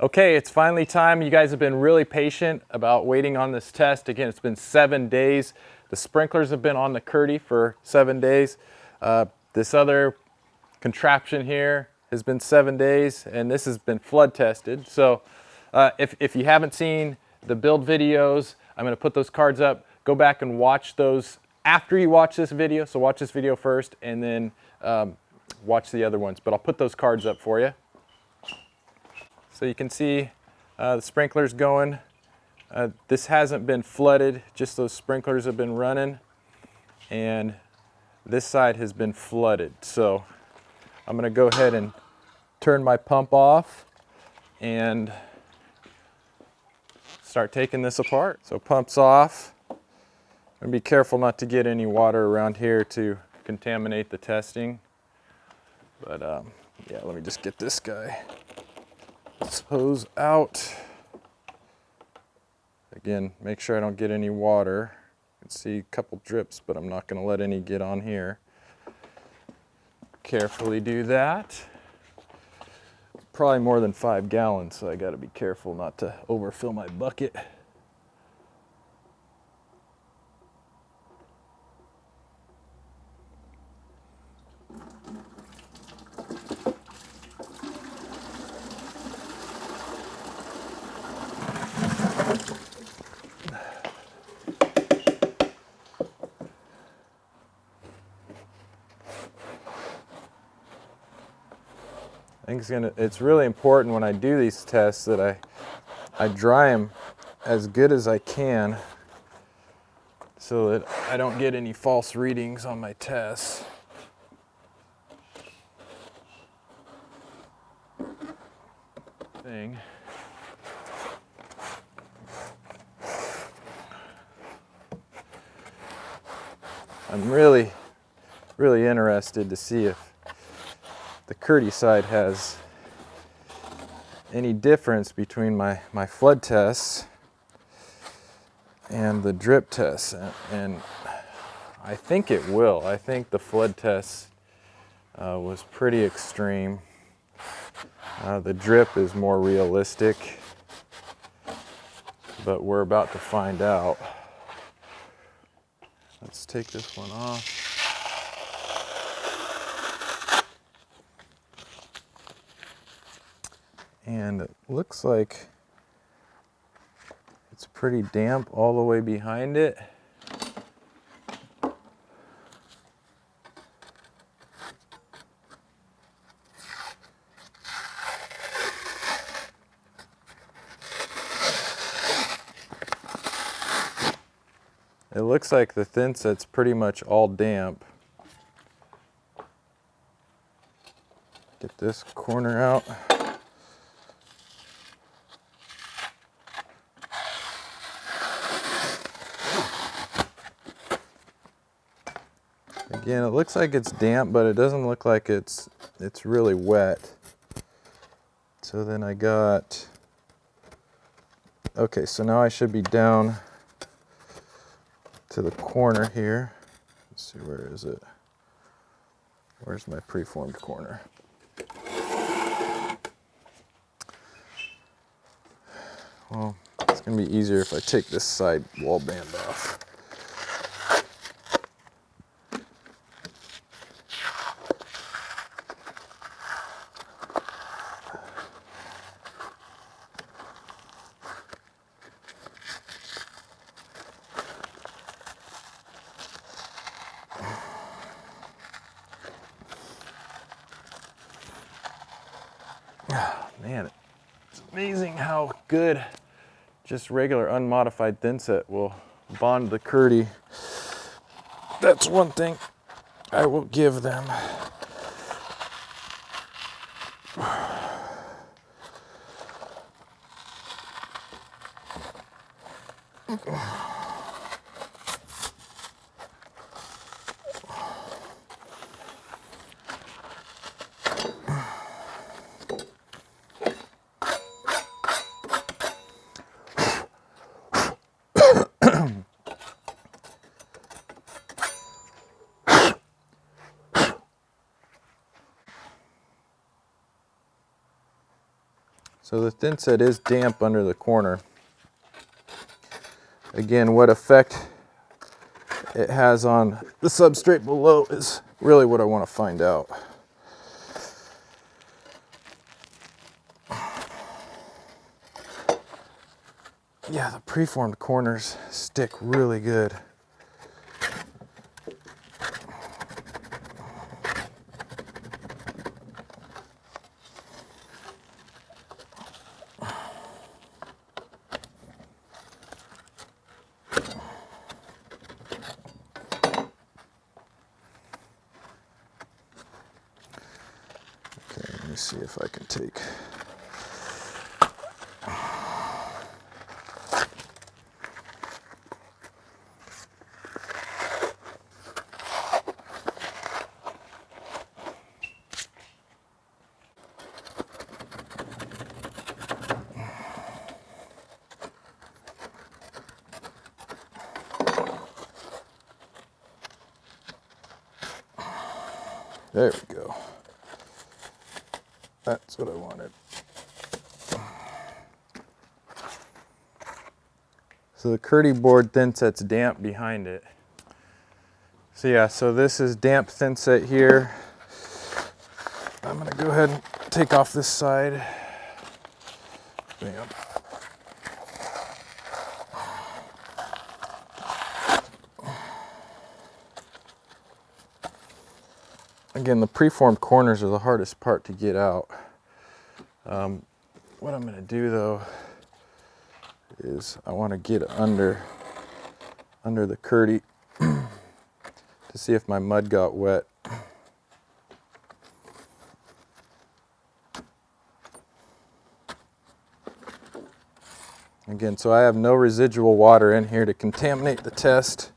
Okay, it's finally time. You guys have been really patient about waiting on this test. Again, it's been 7 days. The sprinklers have been on the Kerdi for 7 days. This other contraption here has been 7 days, and this has been flood tested. So if you haven't seen the build videos, I'm going to put those cards up. Go back and watch those after you watch this video. So watch this video first and then watch the other ones. But I'll put those cards up for you. So you can see the sprinklers going. This hasn't been flooded, just those sprinklers have been running. And this side has been flooded. So I'm going to go ahead and turn my pump off and start taking this apart. So pump's off. And be careful not to get any water around here to contaminate the testing. But yeah, let me just get this guy. This hose out. Again, make sure I don't get any water. You can see a couple drips, but I'm not going to let any get on here. Carefully do that. Probably more than 5 gallons, so I got to be careful not to overfill my bucket. I think it's really important when I do these tests that I dry them as good as I can so that I don't get any false readings on my tests. I'm really interested to see if the Kerdi side has any difference between my flood tests and the drip tests, and I think it will. I think the flood test was pretty extreme. The drip is more realistic, but we're about to find out. Let's take this one off. And it looks like it's pretty damp all the way behind it. It looks like the thinset's pretty much all damp. Get this corner out. Again, it looks like it's damp, but it doesn't look like it's really wet. So then I got, okay, so now I should be down to the corner here. Let's see, where is it? Where's my preformed corner? Well, it's gonna be easier if I take this side wall band off. Man, it's amazing how good just regular unmodified thinset will bond the Kerdi. That's one thing I will give them. So the thinset is damp under the corner. Again, what effect it has on the substrate below is really what I want to find out. Yeah, the preformed corners stick really good. Okay, let me see if I can take. There we go. That's what I wanted. So the Kerdi board thinset's damp behind it. So yeah, so this is damp thinset here. I'm gonna go ahead and take off this side. Bam. Again, the preformed corners are the hardest part to get out. What I'm going to do though is I want to get under the Kerdi to see if my mud got wet. Again, so I have no residual water in here to contaminate the test.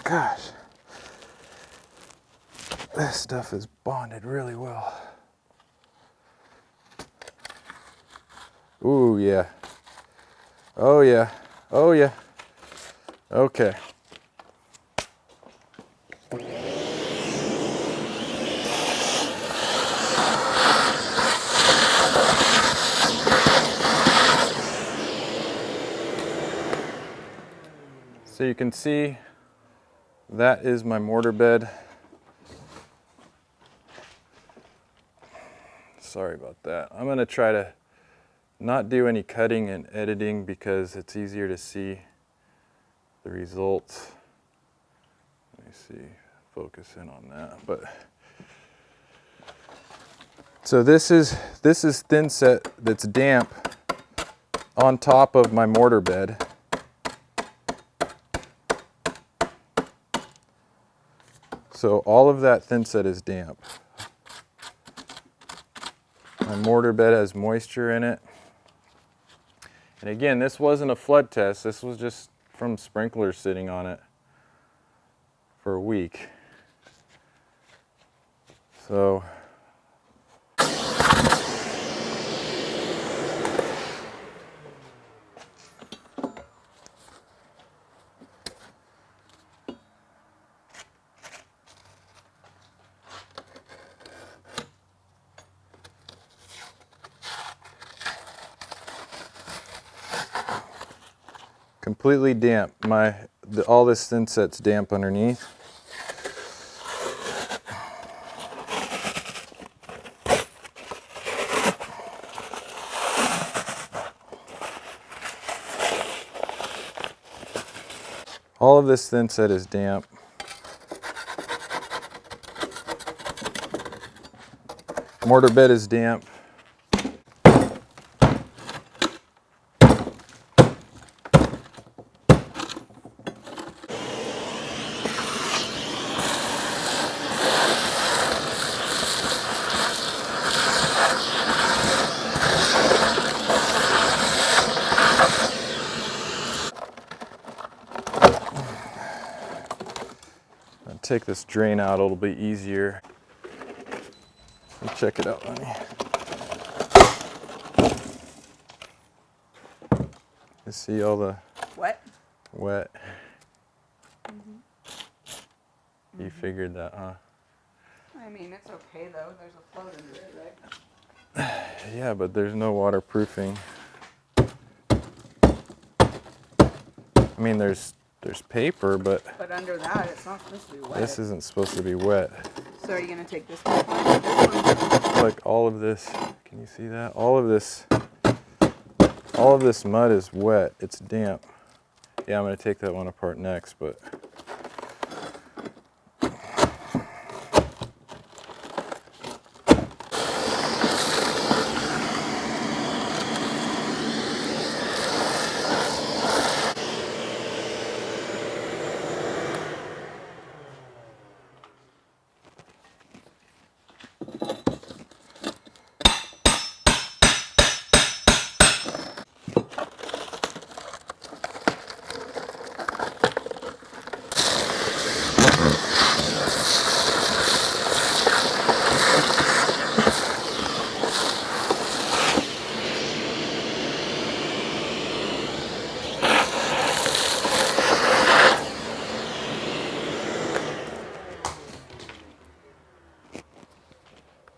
Gosh, this stuff is bonded really well. Ooh, yeah. Oh, yeah. Oh, yeah. Okay. So you can see that is my mortar bed. Sorry about that. I'm going to try to not do any cutting and editing because it's easier to see the results. Let me see, focus in on that. But so this is thinset that's damp on top of my mortar bed. So all of that thinset is damp. My mortar bed has moisture in it. And again, this wasn't a flood test. This was just from sprinklers sitting on it for a week. So completely damp. All this thinset's damp underneath. All of this thinset is damp. Mortar bed is damp. I'll take this drain out, it'll be easier. Check it out, honey. You see all the wet? Wet. Mm-hmm. You figured that, huh? I mean, it's okay though. There's a float under it, right? Yeah, but there's no waterproofing. I mean, there's paper, but under that, it's not supposed to be wet. this isn't supposed to be wet. So are you gonna take this one? This one? Like all of this, can you see that? All of this mud is wet. It's damp. Yeah, I'm gonna take that one apart next, but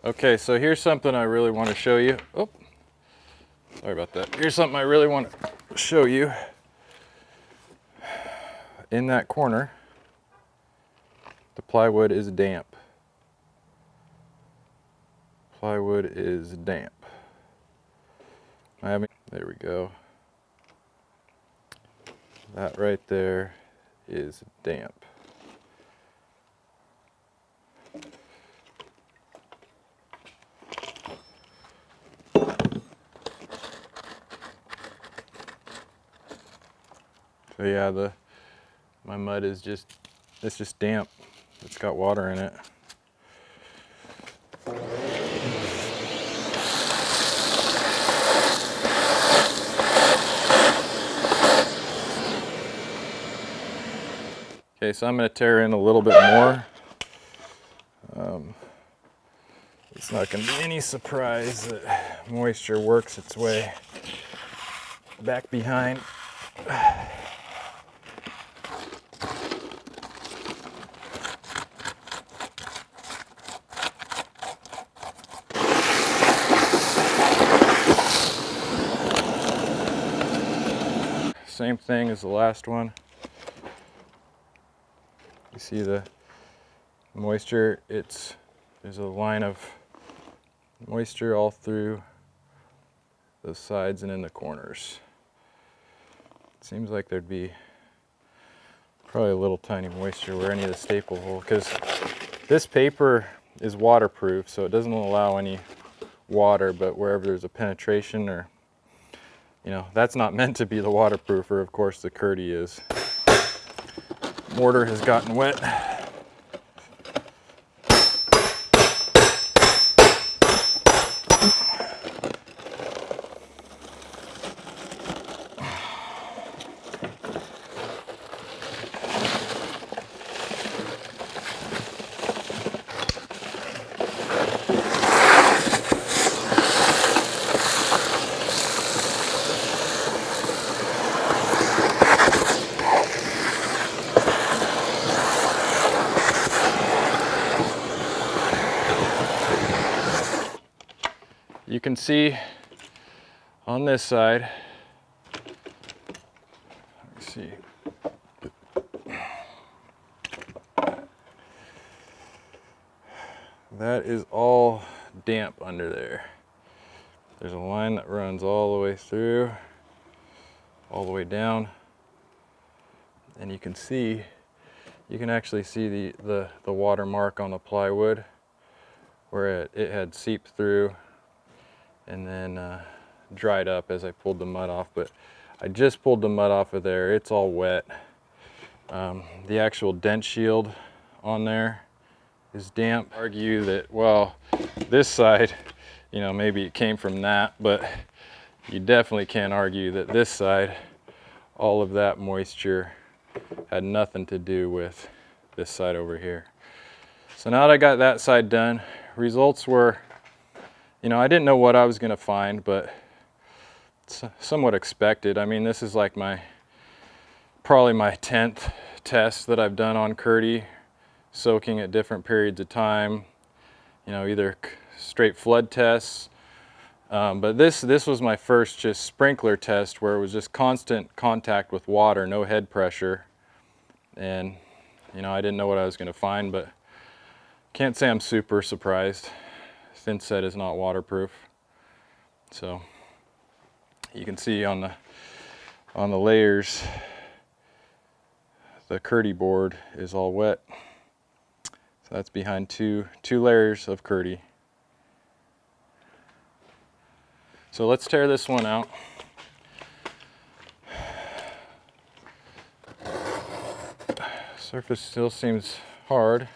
okay, so here's something I really want to show you. Oh, sorry about that. Here's something I really want to show you. In that corner, the plywood is damp. Plywood is damp. There we go. That right there is damp. So yeah, my mud is it's just damp. It's got water in it. Okay, so I'm going to tear in a little bit more. It's not going to be any surprise that moisture works its way back behind. Same thing as the last one. You see the moisture, there's a line of moisture all through the sides and in the corners. It seems like there'd be probably a little tiny moisture where any of the staple hole, because this paper is waterproof, so it doesn't allow any water, but wherever there's a penetration, or that's not meant to be the waterproofer. Of course the Kerdi is. Mortar has gotten wet. You can see on this side, let me see. That is all damp under there. There's a line that runs all the way through, all the way down, and you can actually see the water mark on the plywood where it had seeped through and then dried up as I pulled the mud off. But I just pulled the mud off of there. It's all wet. The actual dent shield on there is damp. I argue that, well, this side, maybe it came from that, but you definitely can't argue that this side, all of that moisture had nothing to do with this side over here. So now that I got that side done, results were, I didn't know what I was gonna find, but it's somewhat expected. I mean, this is like probably my 10th test that I've done on Kerdi soaking at different periods of time, you know, either straight flood tests. But this was my first just sprinkler test where it was just constant contact with water, no head pressure. And, you know, I didn't know what I was going to find, but can't say I'm super surprised. Thinset is not waterproof. So you can see on the layers, the Kerdi board is all wet. So that's behind two layers of Kerdi. So let's tear this one out. Surface still seems hard.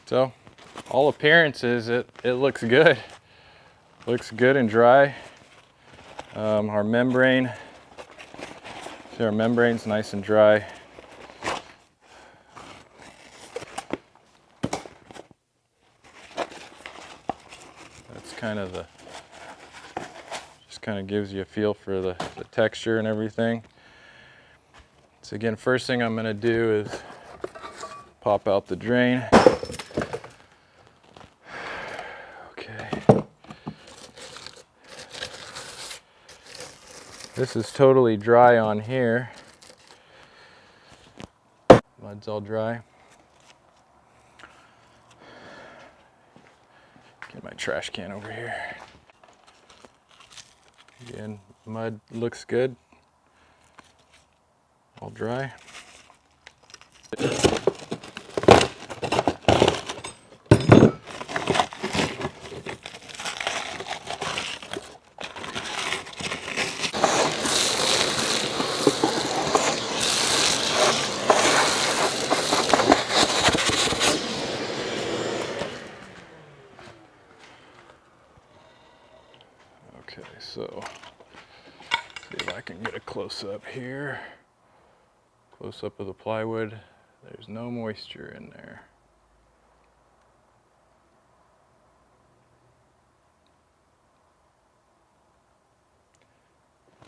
So, all appearances, it looks good. Looks good and dry. Our membrane, see our membrane's nice and dry. That's kind of just kind of gives you a feel for the texture and everything. So again, first thing I'm going to do is pop out the drain. This is totally dry on here. Mud's all dry. Get my trash can over here. Again, mud looks good. All dry. Okay, so see if I can get a close-up here. Close-up of the plywood. There's no moisture in there.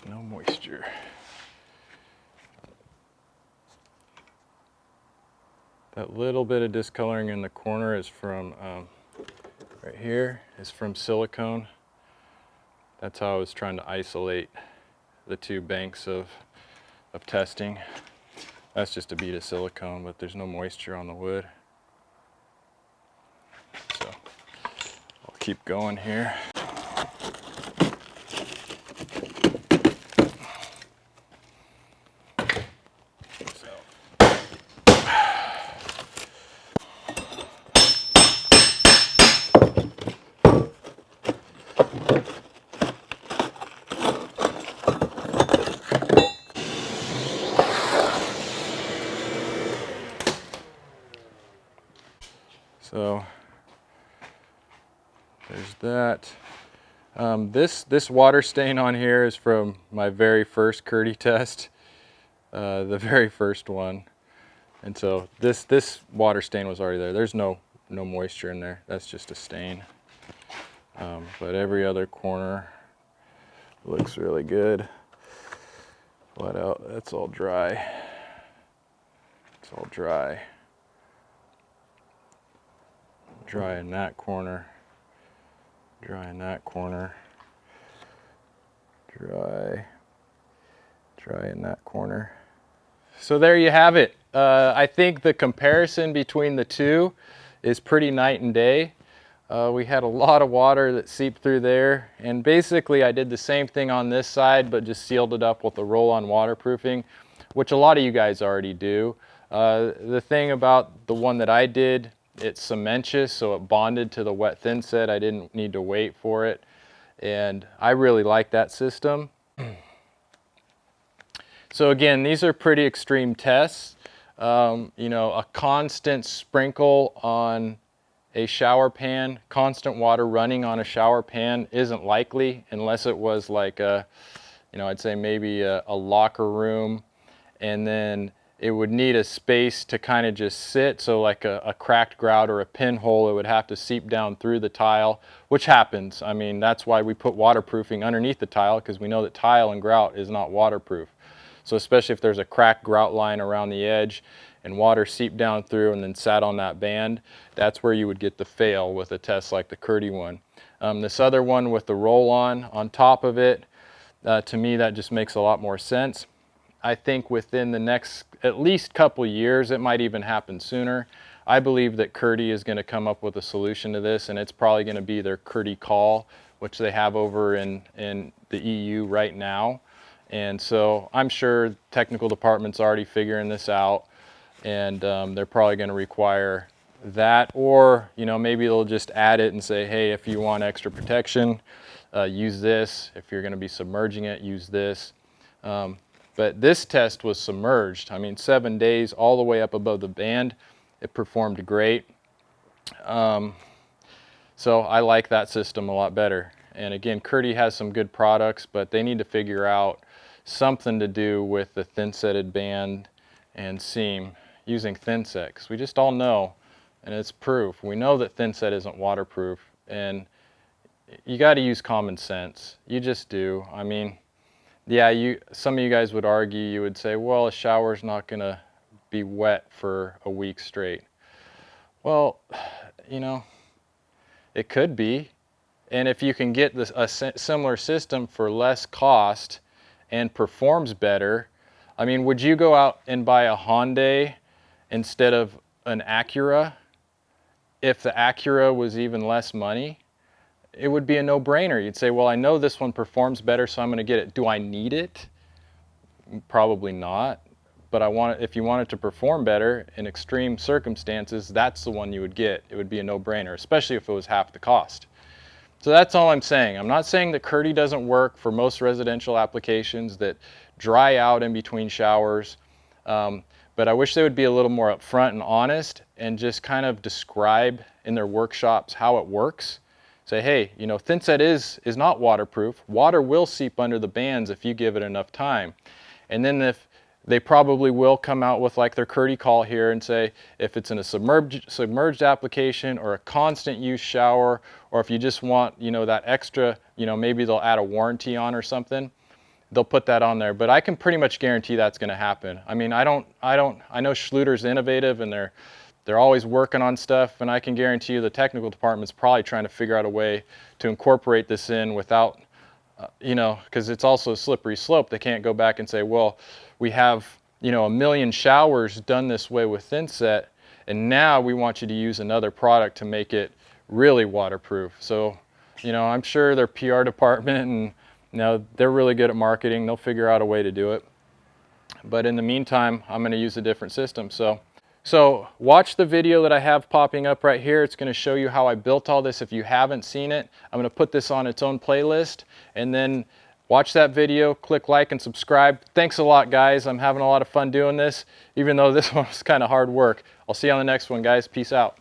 No moisture. That little bit of discoloring in the corner is from, right here, is from silicone. That's how I was trying to isolate the two banks of testing. That's just a bead of silicone, but there's no moisture on the wood. So I'll keep going here. So there's that. This water stain on here is from my very first Kerdi test, the very first one. And so this water stain was already there. There's no moisture in there. That's just a stain. But every other corner looks really good. Let out. That's all dry. It's all dry. Dry in that corner. Dry in that corner. Dry in that corner. So there you have it. I think the comparison between the two is pretty night and day. We had a lot of water that seeped through there, and basically I did the same thing on this side but just sealed it up with a roll-on waterproofing, which a lot of you guys already do. The thing about the one that I did, it's cementitious, so it bonded to the wet thinset. I didn't need to wait for it. and I really like that system. So again, these are pretty extreme tests. You know, a constant sprinkle on a shower pan, constant water running on a shower pan isn't likely unless it was like a, you know, I'd say maybe a locker room, and then it would need a space to kind of just sit. So like a cracked grout or a pinhole, it would have to seep down through the tile, which happens. I mean, that's why we put waterproofing underneath the tile, because we know that tile and grout is not waterproof. So especially if there's a cracked grout line around the edge and water seeped down through and then sat on that band, that's where you would get the fail with a test like the Kerdi one. This other one with the roll-on top of it, to me that just makes a lot more sense. I think within the next at least couple years, it might even happen sooner, I believe that Kerdi is going to come up with a solution to this, and it's probably going to be their Kerdi Call, which they have over in the EU right now. And so I'm sure technical department's already figuring this out, and they're probably going to require that, or you know, maybe they'll just add it and say, hey, if you want extra protection, use this. If you're going to be submerging it, use this. But this test was submerged. I mean, 7 days all the way up above the band. It performed great. So I like that system a lot better. And again, Kerdi has some good products, but they need to figure out something to do with the thin-setted band and seam using thinset, because we just all know, and it's proof, we know that thinset isn't waterproof, and you got to use common sense. You just do. I mean, yeah, some of you guys would argue, you would say, well, a shower's not going to be wet for a week straight. Well, you know, it could be. And if you can get a similar system for less cost and performs better, I mean, would you go out and buy a Hyundai instead of an Acura if the Acura was even less money? It would be a no-brainer. You'd say, well, I know this one performs better, so I'm going to get it. Do I need it? Probably not. But if you want it to perform better in extreme circumstances, that's the one you would get. It would be a no-brainer, especially if it was half the cost. So that's all I'm saying. I'm not saying that Kerdi doesn't work for most residential applications that dry out in between showers, but I wish they would be a little more upfront and honest and just kind of describe in their workshops how it works. Say, hey, you know, thinset is not waterproof. Water will seep under the bands if you give it enough time. And then if they probably will come out with like their Kerdi Call here and say, if it's in a submerged application or a constant use shower, or if you just want, you know, that extra, you know, maybe they'll add a warranty on or something, they'll put that on there. But I can pretty much guarantee that's going to happen. I mean, I know Schluter's innovative and they're always working on stuff, and I can guarantee you the technical department's probably trying to figure out a way to incorporate this in without, you know, because it's also a slippery slope. They can't go back and say, well, we have, you know, 1 million showers done this way with thinset, and now we want you to use another product to make it really waterproof. So, you know, I'm sure their PR department, and you know, they're really good at marketing. They'll figure out a way to do it. But in the meantime, I'm going to use a different system. So watch the video that I have popping up right here. It's going to show you how I built all this. If you haven't seen it, I'm going to put this on its own playlist, and then watch that video, click like and subscribe. Thanks a lot, guys. I'm having a lot of fun doing this, even though this one was kind of hard work. I'll see you on the next one, guys. Peace out.